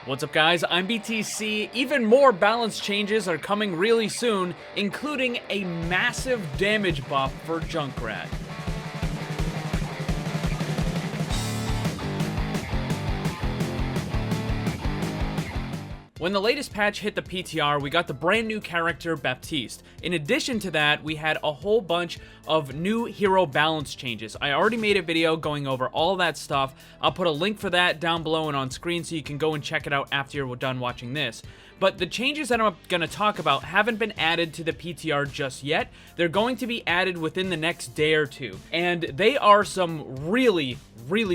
What's up guys, I'm BTC. Even more balance changes are coming really soon, including a massive damage buff for Junkrat. When the latest patch hit the PTR, we got the brand new character Baptiste. In addition to that, we had a whole bunch of new hero balance changes. I already made a video going over all that stuff. I'll put a link for that down below and on screen so you can go and check it out after you're done watching this. But the changes that I'm going to talk about haven't been added to the PTR just yet. They're going to be added within the next day or two. And they are some really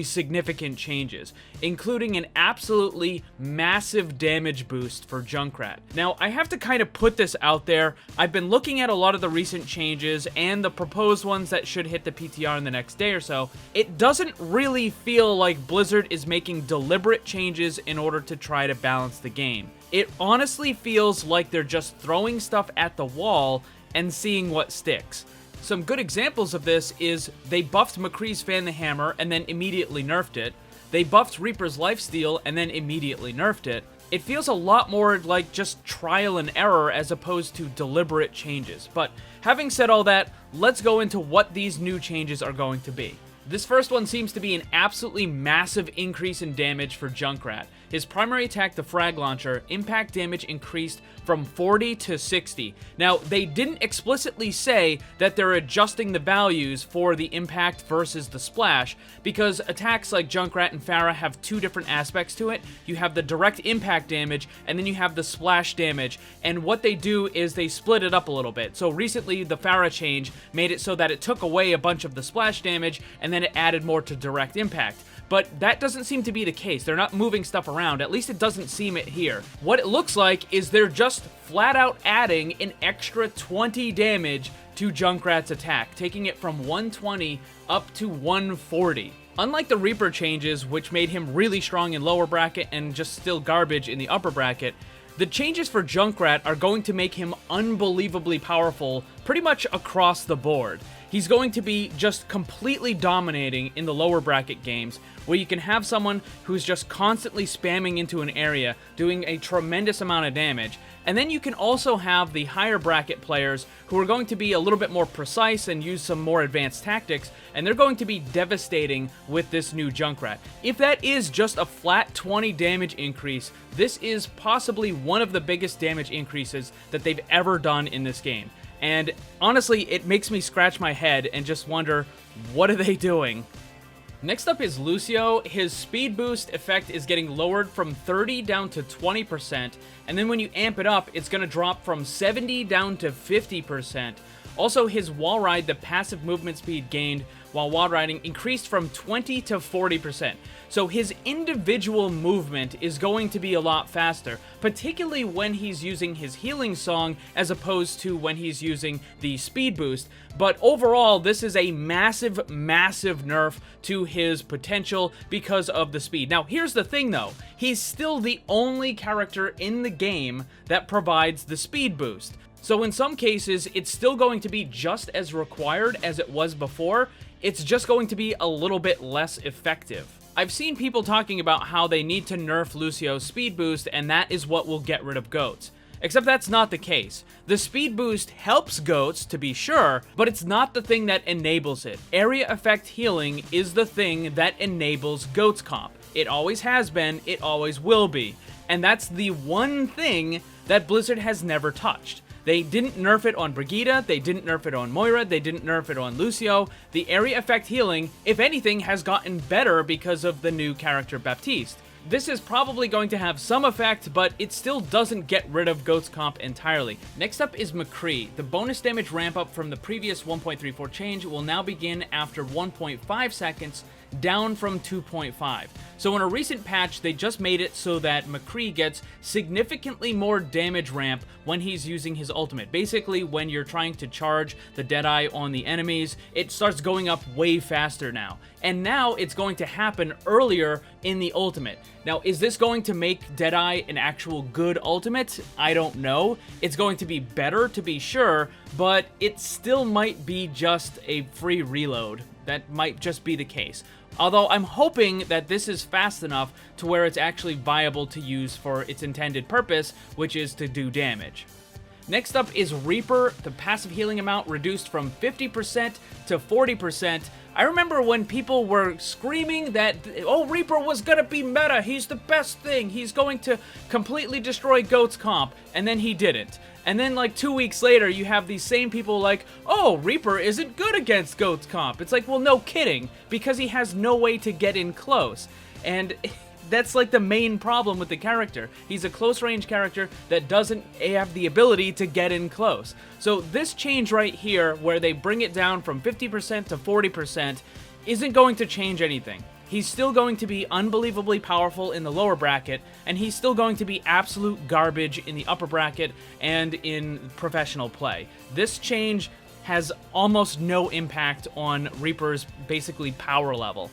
significant changes, including an absolutely massive damage boost for Junkrat. Now, I have to kind of put this out there. I've been looking at a lot of the recent changes and the proposed ones that should hit the PTR in the next day or so. It doesn't really feel like Blizzard is making deliberate changes in order to try to balance the game. It honestly feels like they're just throwing stuff at the wall and seeing what sticks. Some good examples of this is they buffed McCree's Fan the Hammer and then immediately nerfed it. They buffed Reaper's Lifesteal and then immediately nerfed it. It feels a lot more like just trial and error as opposed to deliberate changes. But having said all that, let's go into what these new changes are going to be. This first one seems to be an absolutely massive increase in damage for Junkrat. His primary attack, the Frag Launcher, impact damage increased from 40 to 60. Now, they didn't explicitly say that they're adjusting the values for the impact versus the splash, because attacks like Junkrat and Pharah have two different aspects to it. You have the direct impact damage, and then you have the splash damage, and what they do is they split it up a little bit. So recently, the Pharah change made it so that it took away a bunch of the splash damage, and then it added more to direct impact. But that doesn't seem to be the case. They're not moving stuff around. At least it doesn't seem it here. What it looks like is they're just flat out adding an extra 20 damage to Junkrat's attack, taking it from 120 up to 140. Unlike the Reaper changes, which made him really strong in lower bracket and just still garbage in the upper bracket, the changes for Junkrat are going to make him unbelievably powerful pretty much across the board. He's going to be just completely dominating in the lower bracket games, where you can have someone who's just constantly spamming into an area, doing a tremendous amount of damage. And then you can also have the higher bracket players who are going to be a little bit more precise and use some more advanced tactics, and they're going to be devastating with this new Junkrat. If that is just a flat 20 damage increase, this is possibly one of the biggest damage increases that they've ever done in this game. And honestly, it makes me scratch my head and just wonder, what are they doing? Next up is Lucio. His speed boost effect is getting lowered from 30 down to 20%, and then when you amp it up, it's going to drop from 70 down to 50%. Also, his wall ride, the passive movement speed gained while wall riding, increased from 20 to 40%. So his individual movement is going to be a lot faster, particularly when he's using his healing song as opposed to when he's using the speed boost. But overall, this is a massive nerf to his potential because of the speed. Now, here's the thing though. He's still the only character in the game that provides the speed boost. So in some cases, it's still going to be just as required as it was before. It's just going to be a little bit less effective. I've seen people talking about how they need to nerf Lucio's speed boost, and that is what will get rid of goats. Except that's not the case. The speed boost helps goats, to be sure, but it's not the thing that enables it. Area effect healing is the thing that enables goats comp. It always has been, it always will be. And that's the one thing that Blizzard has never touched. They didn't nerf it on Brigitte, they didn't nerf it on Moira, they didn't nerf it on Lucio. The area effect healing, if anything, has gotten better because of the new character Baptiste. This is probably going to have some effect, but it still doesn't get rid of Goat's comp entirely. Next up is McCree. The bonus damage ramp up from the previous 1.34 change will now begin after 1.5 seconds, down from 2.5. So in a recent patch, they just made it so that McCree gets significantly more damage ramp when he's using his ultimate. Basically, when you're trying to charge the Deadeye on the enemies, it starts going up way faster now. and now it's going to happen earlier in the ultimate. Now, is this going to make Deadeye an actual good ultimate? I don't know. It's going to be better, to be sure, but it still might be just a free reload. That might just be the case. Although I'm hoping that this is fast enough to where it's actually viable to use for its intended purpose, which is to do damage. Next up is Reaper, the passive healing amount reduced from 50% to 40%. I remember when people were screaming that, oh, Reaper was gonna be meta, he's the best thing, he's going to completely destroy GOAT's comp, and then he didn't. And then like 2 weeks later, you have these same people like, oh, Reaper isn't good against GOAT's comp. It's like, well, no kidding, because he has no way to get in close. And that's like the main problem with the character. He's a close-range character that doesn't have the ability to get in close. So this change right here, where they bring it down from 50% to 40%, isn't going to change anything. He's still going to be unbelievably powerful in the lower bracket, and he's still going to be absolute garbage in the upper bracket and in professional play. This change has almost no impact on Reaper's basically power level.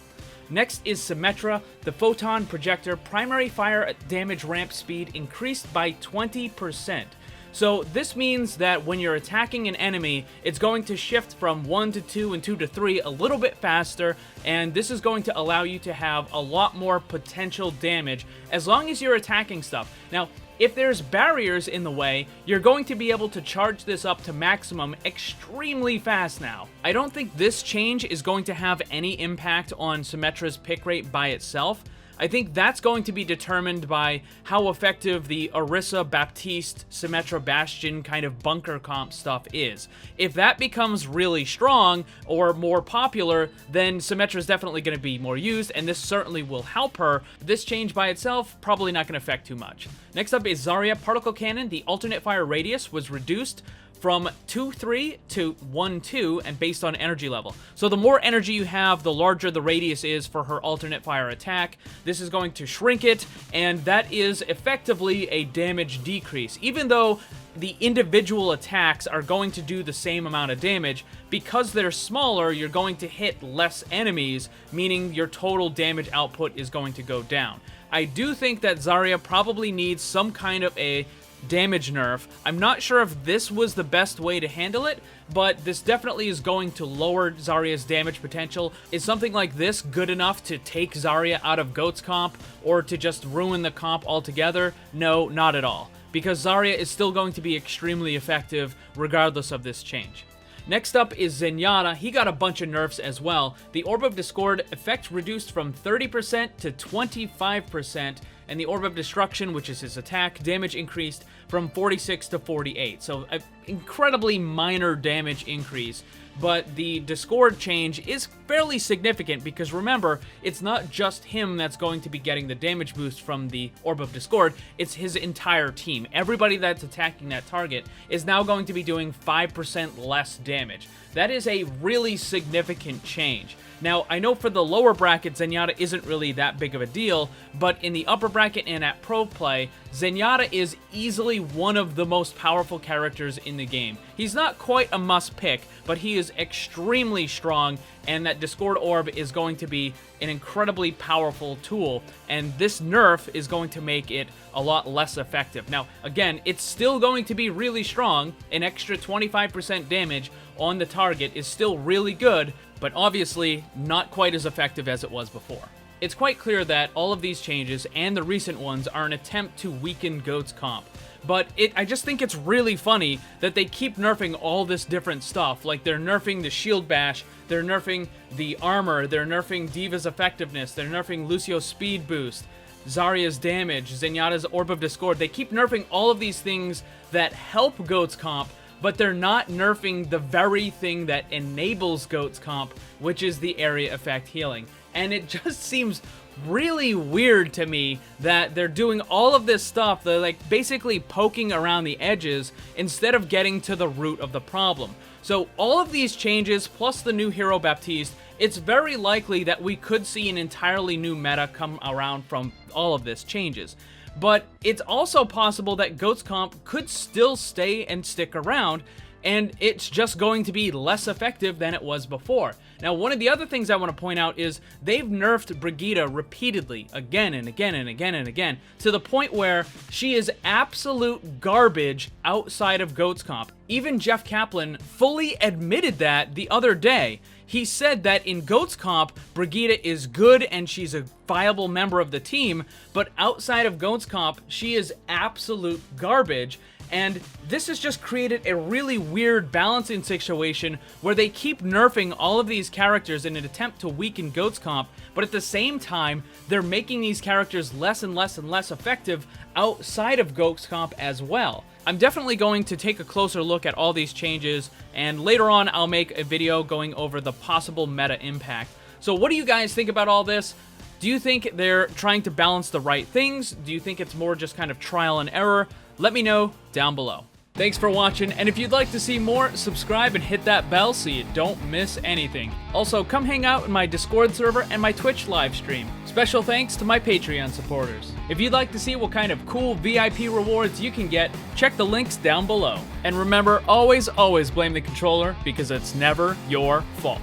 Next is Symmetra, the photon projector primary fire damage ramp speed increased by 20%. So this means that when you're attacking an enemy, it's going to shift from 1 to 2 and 2 to 3 a little bit faster, and this is going to allow you to have a lot more potential damage as long as you're attacking stuff. Now, if there's barriers in the way, you're going to be able to charge this up to maximum extremely fast now. I don't think this change is going to have any impact on Symmetra's pick rate by itself. I think that's going to be determined by how effective the Orisa, Baptiste, Symmetra, Bastion kind of bunker comp stuff is. If that becomes really strong or more popular, then Symmetra is definitely going to be more used, and this certainly will help her. This change by itself, probably not going to affect too much. Next up is Zarya Particle Cannon. The alternate fire radius was reduced from 2-3 to 1-2 and based on energy level. So the more energy you have, the larger the radius is for her alternate fire attack. This is going to shrink it, and that is effectively a damage decrease. Even though the individual attacks are going to do the same amount of damage, because they're smaller, you're going to hit less enemies, meaning your total damage output is going to go down. I do think that Zarya probably needs some kind of a damage nerf. I'm not sure if this was the best way to handle it, but this definitely is going to lower Zarya's damage potential. Is something like this good enough to take Zarya out of GOAT's comp or to just ruin the comp altogether? No, not at all, because Zarya is still going to be extremely effective regardless of this change. Next up is Zenyatta. He got a bunch of nerfs as well. The Orb of Discord effect reduced from 30% to 25%, and the Orb of Destruction, which is his attack, damage increased from 46 to 48. So an incredibly minor damage increase, but the Discord change is fairly significant because remember, it's not just him that's going to be getting the damage boost from the Orb of Discord, it's his entire team. Everybody that's attacking that target is now going to be doing 5% less damage. That is a really significant change. Now, I know for the lower bracket, Zenyatta isn't really that big of a deal, but in the upper bracket and at pro play, Zenyatta is easily one of the most powerful characters in the game. He's not quite a must-pick, but he is extremely strong, and that Discord Orb is going to be an incredibly powerful tool, and this nerf is going to make it a lot less effective. Now, again, it's still going to be really strong. An extra 25% damage on the target is still really good, but obviously not quite as effective as it was before. It's quite clear that all of these changes, and the recent ones, are an attempt to weaken GOAT's comp. But I just think it's really funny that they keep nerfing all this different stuff. Like, they're nerfing the shield bash, they're nerfing the armor, they're nerfing Diva's effectiveness, they're nerfing Lucio's speed boost, Zarya's damage, Zenyatta's Orb of Discord. They keep nerfing all of these things that help GOAT's comp, but they're not nerfing the very thing that enables GOAT's comp, which is the area effect healing. And it just seems really weird to me that they're doing all of this stuff. They're like basically poking around the edges instead of getting to the root of the problem. So all of these changes, plus the new hero Baptiste, it's very likely that we could see an entirely new meta come around from all of this changes. But it's also possible that GOAT's comp could still stay and stick around and it's just going to be less effective than it was before. Now, one of the other things I want to point out is they've nerfed Brigitte repeatedly, again and again and again and again, to the point where she is absolute garbage outside of GOATS comp. Even Jeff Kaplan fully admitted that the other day. He said that in GOATS comp, Brigitte is good and she's a viable member of the team, but outside of GOATS comp, she is absolute garbage. And this has just created a really weird balancing situation where they keep nerfing all of these characters in an attempt to weaken GOATS comp, but at the same time, they're making these characters less and less and less effective outside of GOATS comp as well. I'm definitely going to take a closer look at all these changes, and later on I'll make a video going over the possible meta impact. So what do you guys think about all this? Do you think they're trying to balance the right things? Do you think it's more just kind of trial and error? Let me know down below. Thanks for watching, and if you'd like to see more, subscribe and hit that bell so you don't miss anything. Also, come hang out in my Discord server and my Twitch live stream. Special thanks to my Patreon supporters. If you'd like to see what kind of cool VIP rewards you can get, check the links down below. And remember, always blame the controller, because it's never your fault.